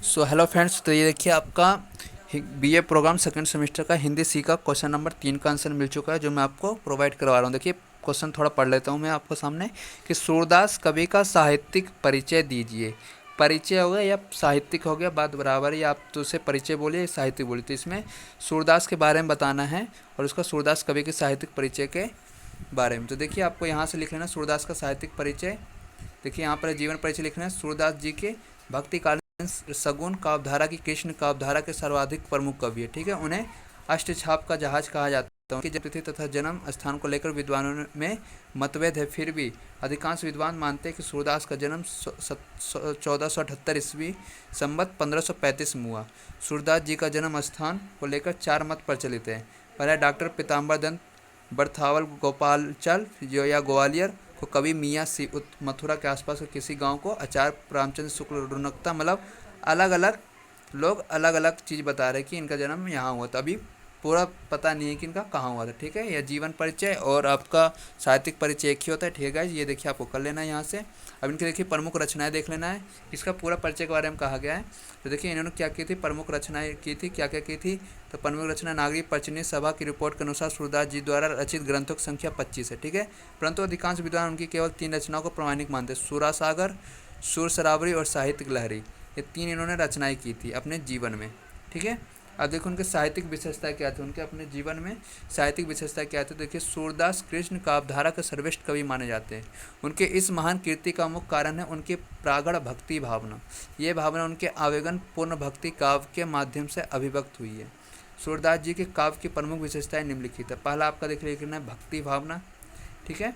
So hello friends, तो ये देखिए आपका बीए प्रोग्राम सेकंड सेमेस्टर का हिंदी सी का क्वेश्चन नंबर 3 का आंसर मिल चुका है, जो मैं आपको प्रोवाइड करवा रहा हूँ। देखिए क्वेश्चन थोड़ा पढ़ लेता हूँ मैं आपको सामने कि सूरदास कवि का साहित्यिक परिचय दीजिए। परिचय हो गया या साहित्यिक हो गया, बात बराबर है। आप तो उसे परिचय बोलिए या साहित्यिक बोलिए, तो इसमें सूरदास के बारे में बताना है और उसका सूरदास कवि के साहित्यिक परिचय के बारे में। तो देखिए आपको यहाँ से लिख लेना सूरदास का साहित्यिक परिचय। देखिए यहाँ पर जीवन परिचय लिखना है। सूरदास जी के भक्तिकालीन सगुन काव्यधारा की कृष्ण काव्यधारा के सर्वाधिक प्रमुख कवि है। ठीक है, उन्हें अष्टछाप का जहाज कहा जाता है। उनकी जन्मतिथि तथा जन्म स्थान को लेकर विद्वानों में मतभेद है, फिर भी अधिकांश विद्वान मानते हैं कि सूरदास का जन्म 1478 ईस्वी संवत 1535 में हुआ। सूरदास जी का जन्म स्थान को लेकर 4 मत प्रचलित है। पहला डॉक्टर पीताम्बर दत्त बरथावल गोपालचल जो या ग्वालियर को कवि मियाँ सी मथुरा के आसपास के किसी गांव को आचार्य रामचंद्र शुक्ल रुनकता, मतलब अलग अलग लोग अलग अलग चीज़ बता रहे कि इनका जन्म यहाँ हुआ था। अभी पूरा पता नहीं है कि इनका कहाँ हुआ था। ठीक है, यह जीवन परिचय और आपका साहित्यिक परिचय एक ही होता है। ठीक है गाइस, ये देखिए आपको कर लेना है यहाँ से। अब इनकी देखिए प्रमुख रचनाएं देख लेना है, इसका पूरा परिचय के बारे में कहा गया है। तो देखिए इन्होंने क्या की थी, प्रमुख रचनाएं की थी, क्या क्या की थी। तो प्रमुख रचना नागरिक प्रतिनिधि सभा की रिपोर्ट के अनुसार सूरदास जी द्वारा रचित ग्रंथों की संख्या 25 है। ठीक है, परंतु अधिकांश विद्वान उनकी केवल 3 रचनाओं को प्रमाणिक मानते हैं, सूरासागर, सुर सरावरी और साहित्यिक लहरी। ये 3 इन्होंने रचनाएं की थी अपने जीवन में। ठीक है, अब देखो उनके साहित्यिक विशेषता क्या थे, उनके अपने जीवन में साहित्यिक विशेषता क्या थे। देखिए सूरदास कृष्ण काव्यधारा के सर्वश्रेष्ठ कवि माने जाते हैं। उनके इस महान कीर्ति का मुख्य कारण है उनकी प्रागढ़ भक्ति भावना। ये भावना उनके आवेगन पूर्ण भक्ति काव्य के माध्यम से अभिव्यक्त हुई है। सूरदास जी के काव्य की प्रमुख विशेषताएं निम्नलिखित है। पहला आपका देख लिखना है भक्ति भावना। ठीक है,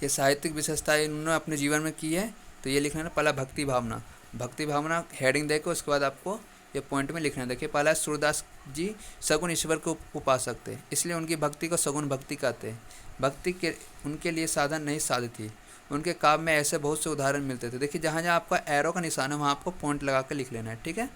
ये साहित्यिक विशेषताएं इन्होंने अपने जीवन में की है, तो ये लिखना है पहला भक्ति भावना। भक्ति भावना हेडिंग देखो, उसके बाद आपको ये पॉइंट में लिखना है। देखिए पहला है सूरदास जी सगुन ईश्वर को उपासक थे, इसलिए उनकी भक्ति को सगुन भक्ति कहते हैं। भक्ति के उनके लिए साधन नहीं साध थी। उनके काव्य में ऐसे बहुत से उदाहरण मिलते थे। देखिए जहाँ जहाँ आपका एरो का निशान है वहाँ आपको पॉइंट लगा कर लिख लेना है। ठीक है,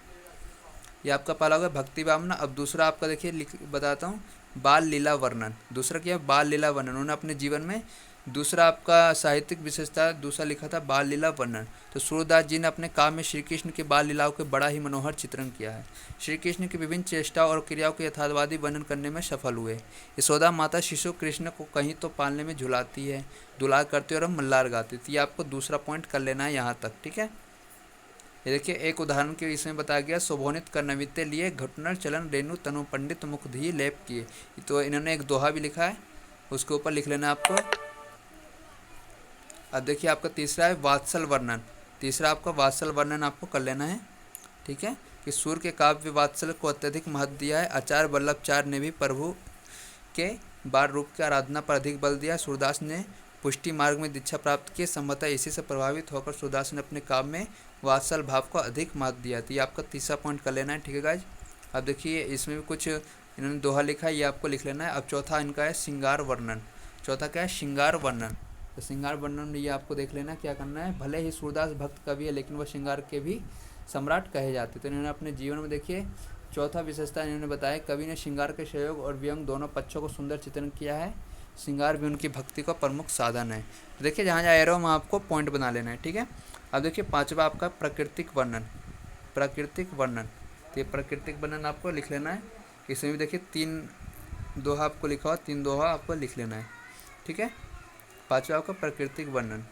ये आपका पहला होगा भक्ति भावना। अब दूसरा आपका देखिए बताता हूँ, बाल लीला वर्णन। दूसरा क्या है, बाल लीला वर्णन। उन्होंने अपने जीवन में दूसरा आपका साहित्यिक विशेषता दूसरा लिखा था बाल लीला वर्णन। तो सूरदास जी ने अपने काव्य में श्री कृष्ण की बाल लीलाओं के बड़ा ही मनोहर चित्रण किया है। श्री कृष्ण की विभिन्न चेष्टाओं और क्रियाओं के यथार्थवादी वर्णन करने में सफल हुए। यशोदा माता शिशु कृष्ण को कहीं तो पालने में झुलाती है, दुलार करती है और मल्लार गाती थी। ये आपको दूसरा पॉइंट कर लेना है यहाँ तक। ठीक है, ये देखिए एक उदाहरण के इसमें बताया गया, शोभोनित करनविते लिए घुटनर चलन रेणु तनु पंडित मुख धी लेप किए। तो इन्होंने एक दोहा भी लिखा है, उसके ऊपर लिख लेना है आपको। अब देखिए आपका तीसरा है वात्सल वर्णन। तीसरा आपका वात्सल वर्णन आपको कर लेना है। ठीक है, कि सूर्य के काव्य वात्सल को अत्यधिक महत्व दिया है। आचार्य वल्लभाचार्य ने भी प्रभु के बाल रूप की आराधना पर अधिक बल दिया। सूरदास ने पुष्टि मार्ग में दीक्षा प्राप्त की, संभवतः इसी से प्रभावित होकर सूरदास ने अपने काव्य में वात्सल भाव को अधिक महत्व दिया। तो ये आपका तीसरा पॉइंट कर लेना है। ठीक है गाइज, अब देखिए इसमें भी कुछ इन्होंने दोहा लिखा है, ये आपको लिख लेना है। अब चौथा इनका है श्रृंगार वर्णन। चौथा क्या है, श्रृंगार वर्णन। तो श्रृंगार वर्णन में ये आपको देख लेना क्या करना है। भले ही सूरदास भक्त कवि है, लेकिन वह श्रृंगार के भी सम्राट कहे जाते। तो इन्होंने अपने जीवन में देखिए चौथा विशेषता इन्होंने बताया, कवि ने श्रृंगार के सहयोग और व्यंग दोनों पक्षों को सुंदर चित्रण किया है। श्रृंगार भी उनकी भक्ति का प्रमुख साधन है। तो देखिए जहाँ जहाँ एरो वहाँ आपको पॉइंट बना लेना है। ठीक है, अब देखिए पांचवा आपका प्राकृतिक वर्णन। प्राकृतिक वर्णन, तो ये प्राकृतिक वर्णन आपको लिख लेना है। इसमें भी देखिए 3 दोहा आपको लिखा हुआ, 3 दोहा आपको लिख लेना है। ठीक है, पांचवा आपका प्राकृतिक वर्णन।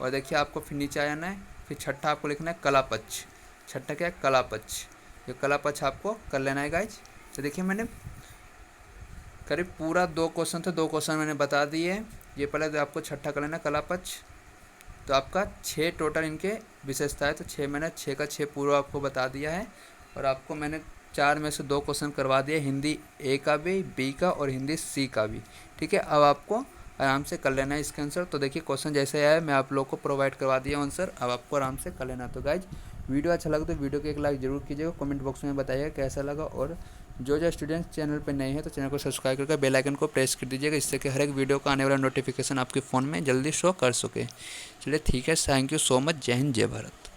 और देखिए आपको फिर नीचे आ जाना है। फिर छठा आपको लिखना है कलापक्ष। छठा क्या है, कलापक्ष। ये कलापक्ष आपको कर लेना है गाइज। तो देखिए मैंने करीब पूरा 2 क्वेश्चन थे, 2 क्वेश्चन मैंने बता दिए। ये पहले तो आपको छठा कर लेना कलापक्ष। तो आपका 6 टोटल इनके विशेषता है, तो 6 मैंने 6 का 6 पूरा आपको बता दिया है। और आपको मैंने 4 में से 2 क्वेश्चन करवा दिए, हिंदी ए का भी, बी का और हिंदी सी का भी। ठीक है, अब आपको आराम से कर लेना है इसका आंसर। तो देखिए क्वेश्चन जैसे आया मैं आप लोग को प्रोवाइड करवा दिया आंसर, अब आपको आराम से कर लेना। तो गाइज वीडियो अच्छा लगा तो वीडियो को एक लाइक जरूर कीजिएगा, कमेंट बॉक्स में बताइएगा कैसा लगा। और जो स्टूडेंट्स चैनल पर नए हैं तो चैनल को सब्सक्राइब करके बेल आइकन को प्रेस कर दीजिएगा, इससे कि हर एक वीडियो का आने वाला नोटिफिकेशन आपके फ़ोन में जल्दी शो कर सके। चलिए ठीक है, थैंक यू सो मच। जय हिंद, जय भारत।